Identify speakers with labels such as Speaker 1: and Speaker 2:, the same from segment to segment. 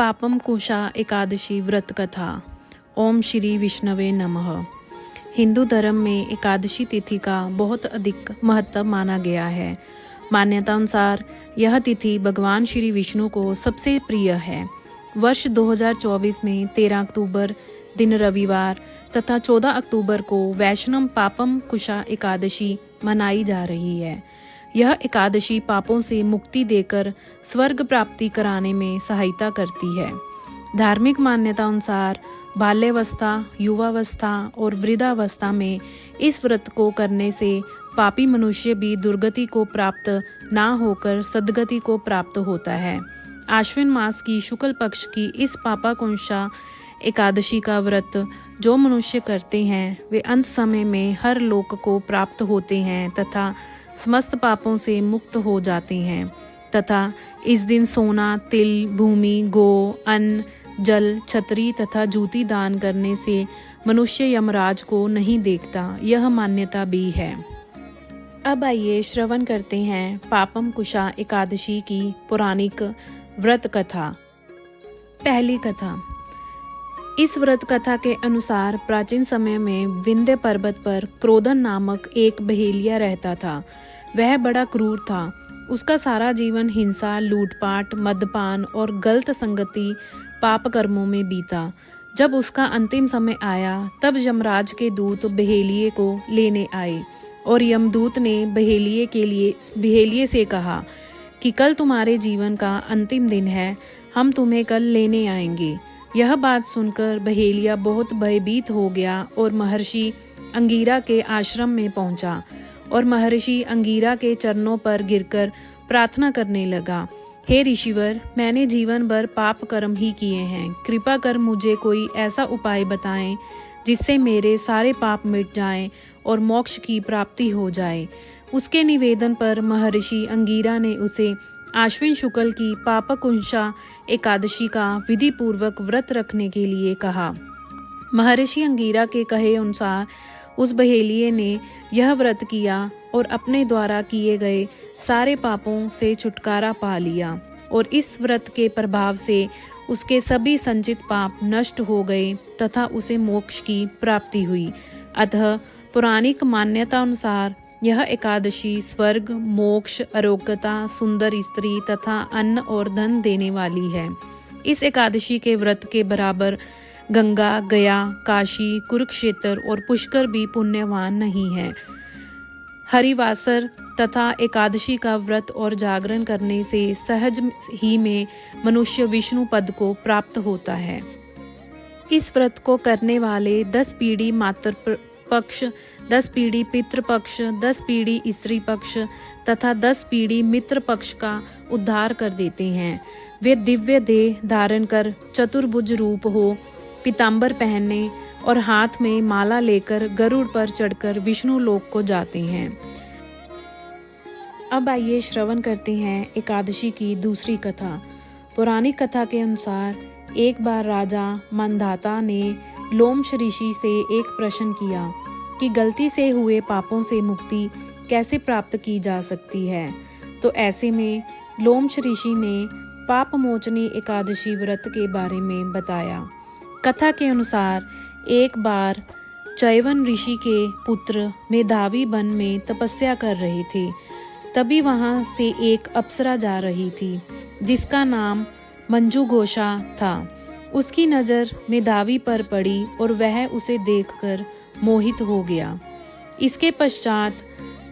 Speaker 1: पापम कुशा एकादशी व्रत कथा। ओम श्री विष्णवे नमः। हिंदू धर्म में एकादशी तिथि का बहुत अधिक महत्व माना गया है। मान्यता अनुसार यह तिथि भगवान श्री विष्णु को सबसे प्रिय है। वर्ष 2024 में 13 अक्टूबर दिन रविवार तथा 14 अक्टूबर को वैष्णव पापम कुशा एकादशी मनाई जा रही है। यह एकादशी पापों से मुक्ति देकर स्वर्ग प्राप्ति कराने में सहायता करती है। धार्मिक मान्यता अनुसार बाल्यावस्था, युवावस्था और वृद्धावस्था में इस व्रत को करने से पापी मनुष्य भी दुर्गति को प्राप्त ना होकर सद्गति को प्राप्त होता है। आश्विन मास की शुक्ल पक्ष की इस पापाकुंशा एकादशी का व्रत जो मनुष्य करते हैं वे अंत समय में हर लोक को प्राप्त होते हैं तथा समस्त पापों से मुक्त हो जाते हैं तथा इस दिन सोना, तिल, भूमि, गो, अन्न, जल, छतरी तथा जूती दान करने से मनुष्य यमराज को नहीं देखता, यह मान्यता भी है। अब आइए श्रवण करते हैं पापम कुशा एकादशी की पौराणिक व्रत कथा। पहली कथा। इस व्रत कथा के अनुसार प्राचीन समय में विंध्य पर्वत पर क्रोधन नामक एक बहेलिया रहता था। वह बड़ा क्रूर था। उसका सारा जीवन हिंसा, लूटपाट, मदपान और गलत संगति पाप कर्मों में बीता। जब उसका अंतिम समय आया तब यमराज के दूत बहेलिये को लेने आए और यमदूत ने बहेलिये से कहा कि कल तुम्हारे जीवन का अंतिम दिन है, हम तुम्हें कल लेने आएंगे। यह बात सुनकर बहेलिया बहुत भयभीत हो गया और महर्षि अंगीरा के आश्रम में पहुंचा और महर्षि अंगीरा के चरणों पर गिरकर प्रार्थना करने लगा। हे ऋषिवर, मैंने जीवन भर पाप कर्म ही किए हैं। कृपा कर मुझे कोई ऐसा उपाय बताएं जिससे मेरे सारे पाप मिट जाएं और मोक्ष की प्राप्ति हो जाए। उसके निवेदन पर महर्षि अंगीरा ने उसे आश्विन शुक्ल की पापकुंशा एकादशी का विधि पूर्वक व्रत रखने के लिए कहा। महर्षि अंगीरा के कहे अनुसार उस बहेलिये ने यह व्रत किया और अपने द्वारा किए गए सारे पापों से छुटकारा पा लिया और इस व्रत के प्रभाव से उसके सभी संचित पाप नष्ट हो गए तथा उसे मोक्ष की प्राप्ति हुई। अतः पौराणिक मान्यता अनुसार यह एकादशी स्वर्ग, मोक्ष, आरोग्यता, सुंदर स्त्री तथा अन्न और धन देने वाली है। इस एकादशी के व्रत के बराबर गंगा, गया, काशी, कुरुक्षेत्र और पुष्कर भी पुण्यवान नहीं है। हरिवासर तथा एकादशी का व्रत और जागरण करने से सहज ही में मनुष्य विष्णु पद को प्राप्त होता है। इस व्रत को करने वाले 10 पीढ़ी मातृ पक्ष, 10 पीढ़ी पितृपक्ष, 10 पीढ़ी स्त्री पक्ष तथा 10 पीढ़ी मित्र पक्ष का उद्धार कर देते हैं। वे दिव्य देह धारण कर चतुर्भुज रूप हो, पीताम्बर पहनने और हाथ में माला लेकर गरुड़ पर चढ़कर विष्णु लोक को जाते हैं। अब आइए श्रवण करते हैं एकादशी की दूसरी कथा। पौराणिक कथा के अनुसार एक बार राजा मंधाता ने लोमश ऋषि से एक प्रश्न किया कि गलती से हुए पापों से मुक्ति कैसे प्राप्त की जा सकती है। तो ऐसे में लोमश ऋषि ने पाप मोचनी एकादशी व्रत के बारे में बताया। कथा के अनुसार एक बार चयवन ऋषि के पुत्र मेधावी वन में तपस्या कर रहे थे। तभी वहां से एक अप्सरा जा रही थी जिसका नाम मंजू घोषा था। उसकी नज़र मेधावी पर पड़ी और वह उसे देखकर मोहित हो गया। इसके पश्चात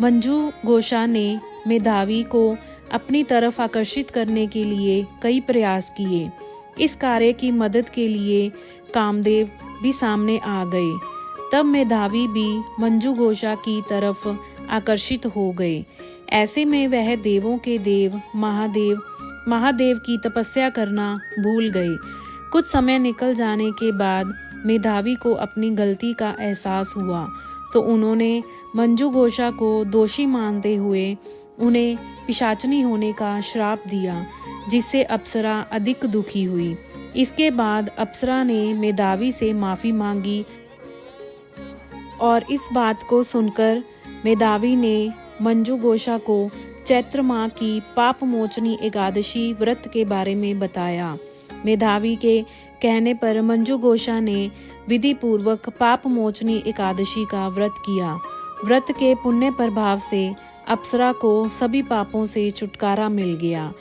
Speaker 1: मंजू घोषा ने मेधावी को अपनी तरफ आकर्षित करने के लिए कई प्रयास किए। इस कार्य की मदद के लिए कामदेव भी सामने आ गए। तब मेधावी भी मंजू घोषा की तरफ आकर्षित हो गए। ऐसे में वह देवों के देव महादेव की तपस्या करना भूल गए। कुछ समय निकल जाने के बाद मेधावी को अपनी गलती का एहसास हुआ तो उन्होंने मंजू घोषा को दोषी मानते हुए उन्हें पिशाचनी होने का श्राप दिया, जिससे अप्सरा अधिक दुखी हुई। इसके बाद अप्सरा ने मेधावी से माफी मांगी और इस बात को सुनकर मेधावी ने मंजू घोषा को चैत्र माह की पाप मोचनी एकादशी व्रत के बारे में बताया। मेधावी के कहने पर मंजू घोषा ने विधि पूर्वक पाप मोचनी एकादशी का व्रत किया। व्रत के पुण्य प्रभाव से अप्सरा को सभी पापों से छुटकारा मिल गया।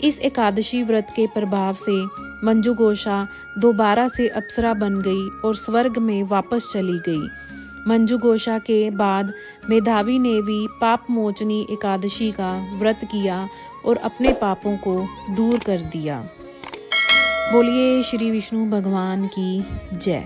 Speaker 1: इस एकादशी व्रत के प्रभाव से मंजू घोषा दोबारा से अप्सरा बन गई और स्वर्ग में वापस चली गई। मंजू घोषा के बाद मेधावी ने भी पाप मोचनी एकादशी का व्रत किया और अपने पापों को दूर कर दिया। बोलिए श्री विष्णु भगवान की जय।